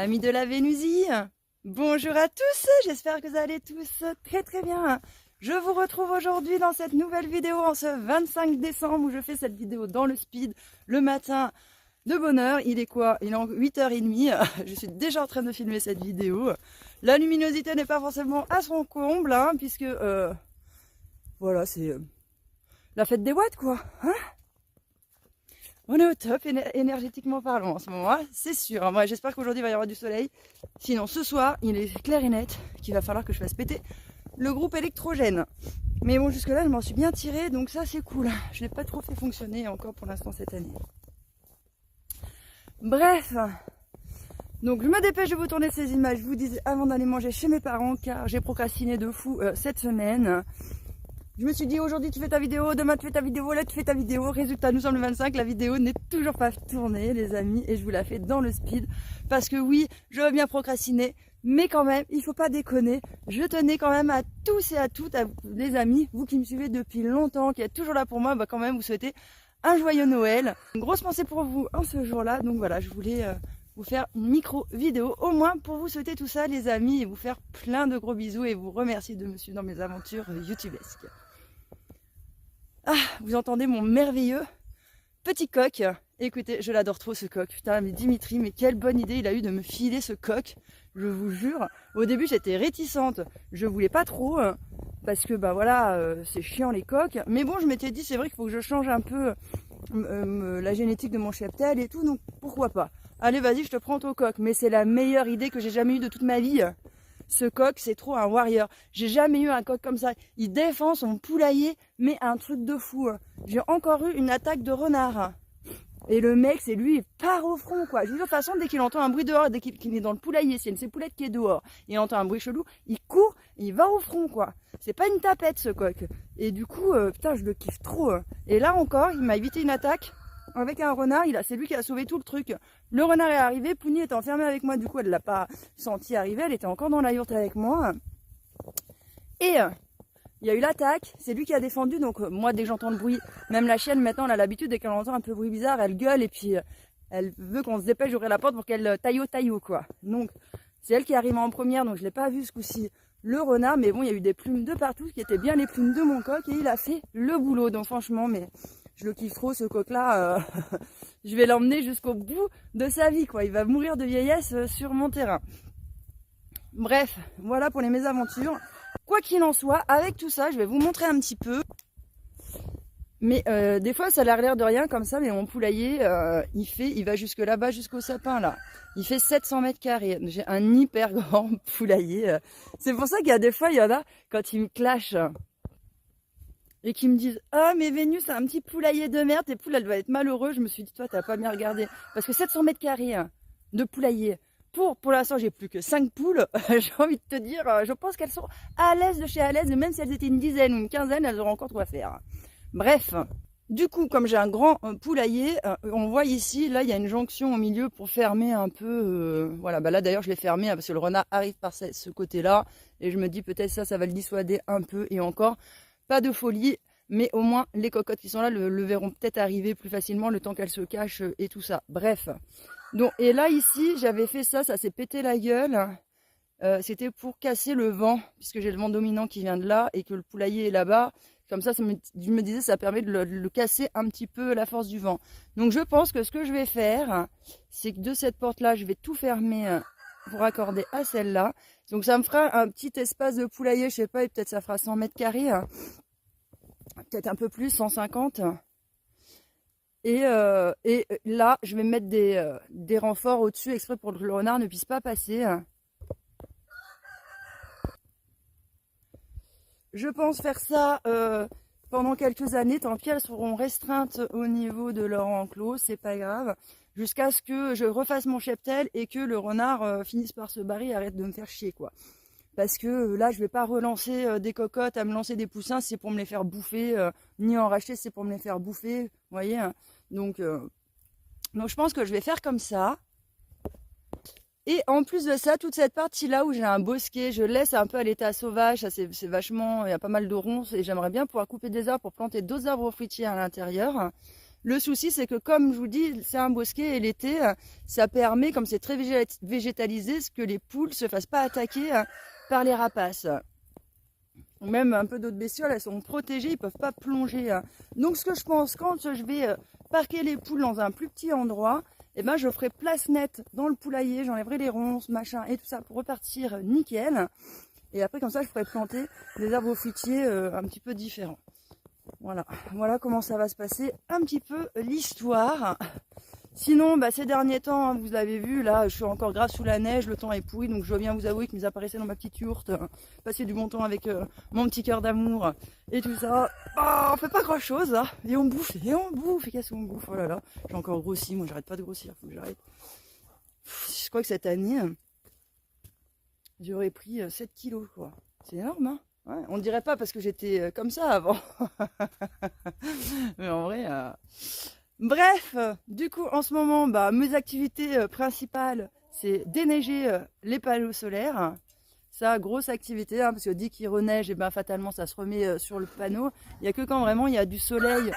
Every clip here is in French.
Amis de la Vénusie, bonjour à tous, j'espère que vous allez tous très très bien. Je vous retrouve aujourd'hui dans cette nouvelle vidéo en ce 25 décembre où je fais cette vidéo dans le speed le matin de bonne heure. Il est quoi? Il est 8h30, je suis déjà en train de filmer cette vidéo. La luminosité n'est pas forcément à son comble, hein, puisque voilà, c'est la fête des watts quoi, hein. On est au top énergétiquement parlant en ce moment, c'est sûr. Moi, j'espère qu'aujourd'hui il va y avoir du soleil. Sinon, ce soir, il est clair et net qu'il va falloir que je fasse péter le groupe électrogène. Mais bon, jusque-là, je m'en suis bien tirée, donc ça, c'est cool. Je n'ai pas trop fait fonctionner encore pour l'instant cette année. Bref, donc je me dépêche de vous tourner ces images. Je vous disais avant d'aller manger chez mes parents, car j'ai procrastiné de fou cette semaine. Je me suis dit aujourd'hui tu fais ta vidéo, demain tu fais ta vidéo, là tu fais ta vidéo. Résultat, nous sommes le 25, la vidéo n'est toujours pas tournée les amis et je vous la fais dans le speed. Parce que oui, je veux bien procrastiner, mais quand même, il faut pas déconner. Je tenais quand même à tous et à toutes, les amis, vous qui me suivez depuis longtemps, qui êtes toujours là pour moi, bah quand même vous souhaitez un joyeux Noël. Une grosse pensée pour vous en ce jour-là, donc voilà, je voulais vous faire une micro vidéo, au moins pour vous souhaiter tout ça les amis et vous faire plein de gros bisous et vous remercier de me suivre dans mes aventures youtubesques. Ah, vous entendez mon merveilleux petit coq. Écoutez, je l'adore trop ce coq. Putain, mais Dimitri, mais quelle bonne idée il a eu de me filer ce coq. Je vous jure. Au début, j'étais réticente. Je voulais pas trop. Parce que, bah voilà, c'est chiant les coqs. Mais bon, je m'étais dit, c'est vrai qu'il faut que je change un peu la génétique de mon cheptel et tout. Donc, pourquoi pas. Allez, vas-y, je te prends ton coq. Mais c'est la meilleure idée que j'ai jamais eue de toute ma vie. Ce coq, c'est trop un warrior. J'ai jamais eu un coq comme ça. Il défend son poulailler, mais un truc de fou. J'ai encore eu une attaque de renard. Et le mec, c'est lui, il part au front, quoi. Je vous dis, de toute façon, dès qu'il entend un bruit dehors, dès qu'il est dans le poulailler, c'est une de ses poulettes qui est dehors, et il entend un bruit chelou, il court, et il va au front, quoi. C'est pas une tapette, ce coq. Et du coup, putain, je le kiffe trop. Et là encore, il m'a évité une attaque. Avec un renard, c'est lui qui a sauvé tout le truc. Le renard est arrivé, Pouni est enfermée avec moi, du coup elle l'a pas senti arriver, elle était encore dans la yourte avec moi. Et il y a eu l'attaque, c'est lui qui a défendu, donc moi dès que j'entends le bruit, même la chienne maintenant elle a l'habitude, dès qu'elle entend un peu de bruit bizarre, elle gueule et puis elle veut qu'on se dépêche d'ouvrir la porte pour qu'elle taillot quoi. Donc c'est elle qui arrive en première, donc je l'ai pas vu ce coup-ci. Le renard, mais bon il y a eu des plumes de partout, qui étaient bien les plumes de mon coq et il a fait le boulot, donc franchement mais... Je le kiffe trop ce coq là, je vais l'emmener jusqu'au bout de sa vie quoi, il va mourir de vieillesse sur mon terrain. Bref, voilà pour les mésaventures. Quoi qu'il en soit, avec tout ça, je vais vous montrer un petit peu. Mais des fois ça a l'air de rien comme ça, mais mon poulailler, il va jusque là-bas, jusqu'au sapin là. Il fait 700 mètres carrés, j'ai un hyper grand poulailler. C'est pour ça qu'il y a des fois, il y en a, quand ils me clashent, et qui me disent « Ah, mais Vénus, c'est un petit poulailler de merde, tes poules, elles doivent être malheureuses. » Je me suis dit « Toi, t'as pas bien regardé. » Parce que 700 mètres carrés de poulailler, pour l'instant, j'ai plus que 5 poules. J'ai envie de te dire, je pense qu'elles sont à l'aise de chez à l'aise. Et même si elles étaient une dizaine ou une quinzaine, elles auraient encore quoi faire. Bref, du coup, comme j'ai un grand poulailler, on voit ici, là, il y a une jonction au milieu pour fermer un peu. Voilà, bah là, d'ailleurs, je l'ai fermé parce que le renard arrive par ce côté-là. Et je me dis peut-être ça va le dissuader un peu. Et encore... Pas de folie, mais au moins les cocottes qui sont là le verront peut-être arriver plus facilement le temps qu'elles se cachent et tout ça. Bref. Donc, et là ici, j'avais fait ça s'est pété la gueule. C'était pour casser le vent, puisque j'ai le vent dominant qui vient de là et que le poulailler est là-bas. Comme ça, je me disais, ça permet de le casser un petit peu la force du vent. Donc je pense que ce que je vais faire, c'est que de cette porte-là, je vais tout fermer pour accorder à celle-là. Donc ça me fera un petit espace de poulailler, je sais pas, et peut-être ça fera 100 mètres carrés. Peut-être un peu plus, 150. Et là, je vais mettre des renforts au-dessus, exprès pour que le renard ne puisse pas passer. Je pense faire ça pendant quelques années, tant pis elles seront restreintes au niveau de leur enclos, c'est pas grave. Jusqu'à ce que je refasse mon cheptel et que le renard finisse par se barrer et arrête de me faire chier quoi. Parce que là, je vais pas relancer des cocottes, à me lancer des poussins, c'est pour me les faire bouffer, ni en racheter, c'est pour me les faire bouffer, vous voyez. Hein. Donc je pense que je vais faire comme ça. Et en plus de ça, toute cette partie-là où j'ai un bosquet, je laisse un peu à l'état sauvage, ça c'est vachement, il y a pas mal de ronces et j'aimerais bien pouvoir couper des arbres pour planter d'autres arbres fruitiers à l'intérieur. Le souci, c'est que comme je vous dis, c'est un bosquet et l'été, ça permet, comme c'est très végétalisé, que les poules ne se fassent pas attaquer par les rapaces. Même un peu d'autres bestioles, elles sont protégées, ils ne peuvent pas plonger. Donc ce que je pense, quand je vais parquer les poules dans un plus petit endroit, eh ben, je ferai place nette dans le poulailler, j'enlèverai les ronces, machin et tout ça pour repartir nickel. Et après comme ça, je pourrais planter des arbres fruitiers un petit peu différents. Voilà, voilà comment ça va se passer, un petit peu l'histoire. Sinon, bah, ces derniers temps, vous l'avez vu, là, je suis encore grave sous la neige, le temps est pourri, donc je dois bien vous avouer que mes apparaissait dans ma petite yourte, passer du bon temps avec mon petit cœur d'amour et tout ça. Oh, on fait pas grand chose, là, et on bouffe, et qu'est-ce qu'on bouffe, oh là là, j'ai encore grossi, moi j'arrête pas de grossir, faut que j'arrête. Je crois que cette année, j'aurais pris 7 kilos, quoi. C'est énorme, hein. Ouais, on ne dirait pas parce que j'étais comme ça avant. Mais en vrai... Bref, du coup, en ce moment, bah, mes activités principales, c'est déneiger les panneaux solaires. Ça, grosse activité, hein, parce que dès qu'il reneige, et ben, fatalement, ça se remet sur le panneau. Il n'y a que quand vraiment il y a du soleil,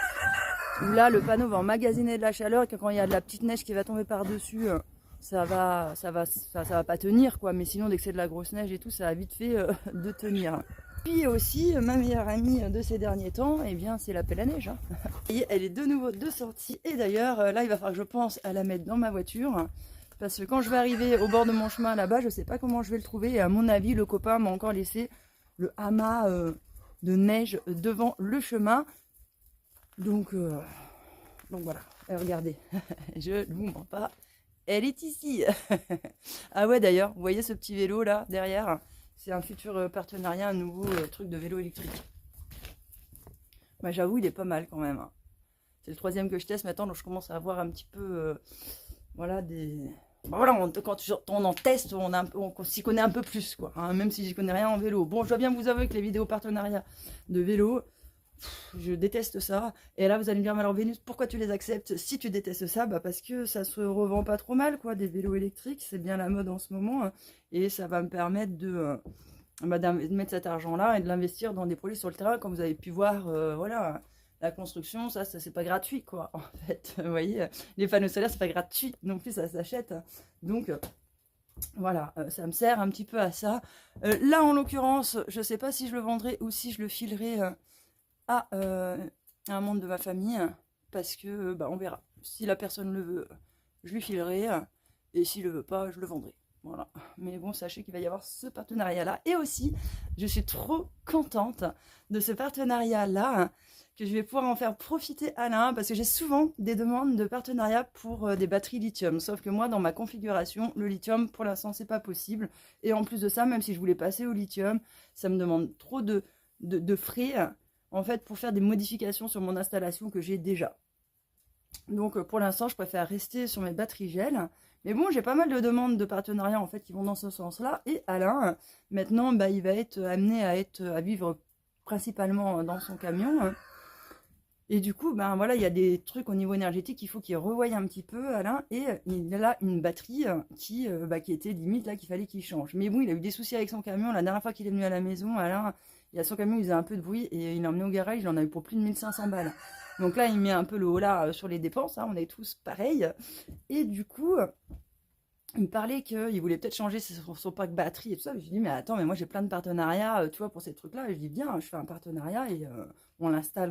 où là, le panneau va emmagasiner de la chaleur, et que quand il y a de la petite neige qui va tomber par-dessus, ça va pas tenir, quoi. Mais sinon, dès que c'est de la grosse neige et tout, ça a vite fait de tenir. Puis aussi, ma meilleure amie de ces derniers temps, eh bien, c'est la pelle à neige. Hein. Et elle est de nouveau de sortie. Et d'ailleurs, là, il va falloir que je pense à la mettre dans ma voiture. Parce que quand je vais arriver au bord de mon chemin là-bas, je ne sais pas comment je vais le trouver. Et à mon avis, le copain m'a encore laissé le hamac de neige devant le chemin. Donc voilà. Et regardez, je ne vous mens pas. Elle est ici. Ah ouais, d'ailleurs, vous voyez ce petit vélo là, derrière ? C'est un futur partenariat, un nouveau truc de vélo électrique. Bah, j'avoue, il est pas mal quand même. Hein. C'est le 3e que je teste maintenant, donc je commence à avoir un petit peu, voilà, des... Bah, voilà, quand on en teste, on s'y connaît un peu plus, quoi. Hein, même si j'y connais rien en vélo. Bon, je dois bien vous avouer que les vidéos partenariats de vélo, je déteste ça. Et là, vous allez me dire, mais alors Vénus, pourquoi tu les acceptes si tu détestes ça? Bah parce que ça se revend pas trop mal, quoi, des vélos électriques. C'est bien la mode en ce moment. Hein, et ça va me permettre de mettre cet argent-là et de l'investir dans des produits sur le terrain. Comme vous avez pu voir, voilà, la construction, ça c'est pas gratuit, quoi. En fait, vous voyez, les panneaux solaires, c'est pas gratuit non plus, ça s'achète. Donc... voilà, ça me sert un petit peu à ça. Là, en l'occurrence, je sais pas si je le vendrai ou si je le filerai à un membre de ma famille, parce que bah, on verra. Si la personne le veut, je lui filerai, et s'il le veut pas, je le vendrai. Voilà. Mais bon, sachez qu'il va y avoir ce partenariat-là. Et aussi, je suis trop contente de ce partenariat-là, que je vais pouvoir en faire profiter Alain, parce que j'ai souvent des demandes de partenariat pour des batteries lithium. Sauf que moi, dans ma configuration, le lithium, pour l'instant, c'est pas possible. Et en plus de ça, même si je voulais passer au lithium, ça me demande trop de frais, en fait, pour faire des modifications sur mon installation que j'ai déjà. Donc, pour l'instant, je préfère rester sur mes batteries gel. Mais bon, j'ai pas mal de demandes de partenariat, en fait, qui vont dans ce sens-là. Et Alain, maintenant, bah, il va être amené à vivre principalement dans son camion. Et du coup, ben voilà, il y a des trucs au niveau énergétique, il faut qu'il revoie un petit peu, Alain. Et il a là une batterie qui était limite, là, qu'il fallait qu'il change. Mais bon, il a eu des soucis avec son camion. La dernière fois qu'il est venu à la maison, Alain, il a son camion, il faisait un peu de bruit. Et il l'a emmené au garage, il en a eu pour plus de 1500 balles. Donc là, il met un peu le haut là sur les dépenses. Hein, on est tous pareils. Et du coup... il me parlait qu'il voulait peut-être changer son pack batterie et tout ça. Je lui dis, mais attends, mais moi j'ai plein de partenariats, tu vois, pour ces trucs-là. Et je dis, viens, je fais un partenariat et on l'installe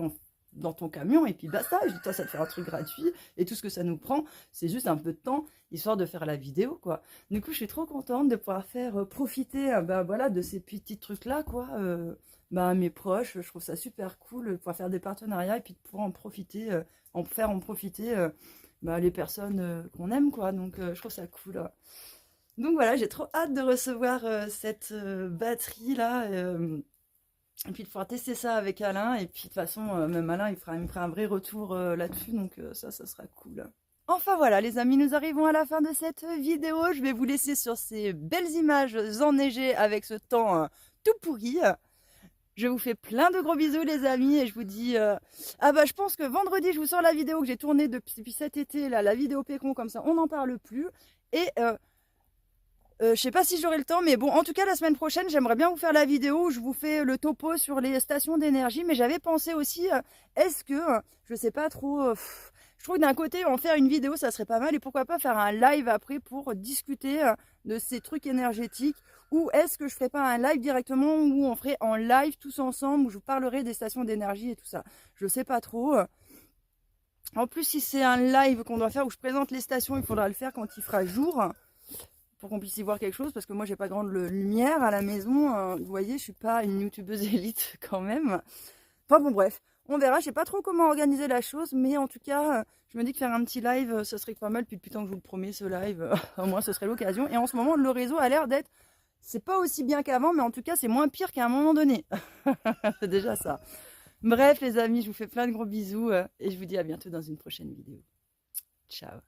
dans ton camion et puis basta. Je dis, toi, ça te fait un truc gratuit. Et tout ce que ça nous prend, c'est juste un peu de temps, histoire de faire la vidéo, quoi. Du coup, je suis trop contente de pouvoir faire profiter voilà, de ces petits trucs-là, quoi. Mes proches, je trouve ça super cool de pouvoir faire des partenariats et puis de pouvoir en profiter, en profiter les personnes qu'on aime, quoi. Donc je trouve ça cool. Donc voilà, j'ai trop hâte de recevoir cette batterie là et puis de pouvoir tester ça avec Alain. Et puis de toute façon, même Alain il me fera un vrai retour là-dessus. Donc ça sera cool. Enfin voilà les amis, nous arrivons à la fin de cette vidéo. Je vais vous laisser sur ces belles images enneigées avec ce temps tout pourri. Je vous fais plein de gros bisous les amis et je vous dis je pense que vendredi je vous sors la vidéo que j'ai tournée depuis cet été là, la vidéo Pécon, comme ça on n'en parle plus. Et Je sais pas si j'aurai le temps, mais bon, en tout cas, la semaine prochaine, j'aimerais bien vous faire la vidéo où je vous fais le topo sur les stations d'énergie. Mais j'avais pensé aussi, est-ce que, je sais pas trop, je trouve que d'un côté, en faire une vidéo, ça serait pas mal. Et pourquoi pas faire un live après pour discuter de ces trucs énergétiques. Ou est-ce que je ferais pas un live directement où on ferait en live tous ensemble, où je vous parlerai des stations d'énergie et tout ça. Je sais pas trop. En plus, si c'est un live qu'on doit faire où je présente les stations, il faudra le faire quand il fera jour. Pour qu'on puisse y voir quelque chose, parce que moi j'ai pas grande lumière à la maison, vous voyez, je suis pas une youtubeuse élite quand même. Enfin bon bref, on verra, je sais pas trop comment organiser la chose, mais en tout cas, je me dis que faire un petit live, ça serait pas mal, puis depuis le temps que je vous le promets ce live, au moins ce serait l'occasion. Et en ce moment, le réseau a l'air d'être, c'est pas aussi bien qu'avant, mais en tout cas c'est moins pire qu'à un moment donné. C'est déjà ça. Bref les amis, je vous fais plein de gros bisous, et je vous dis à bientôt dans une prochaine vidéo. Ciao.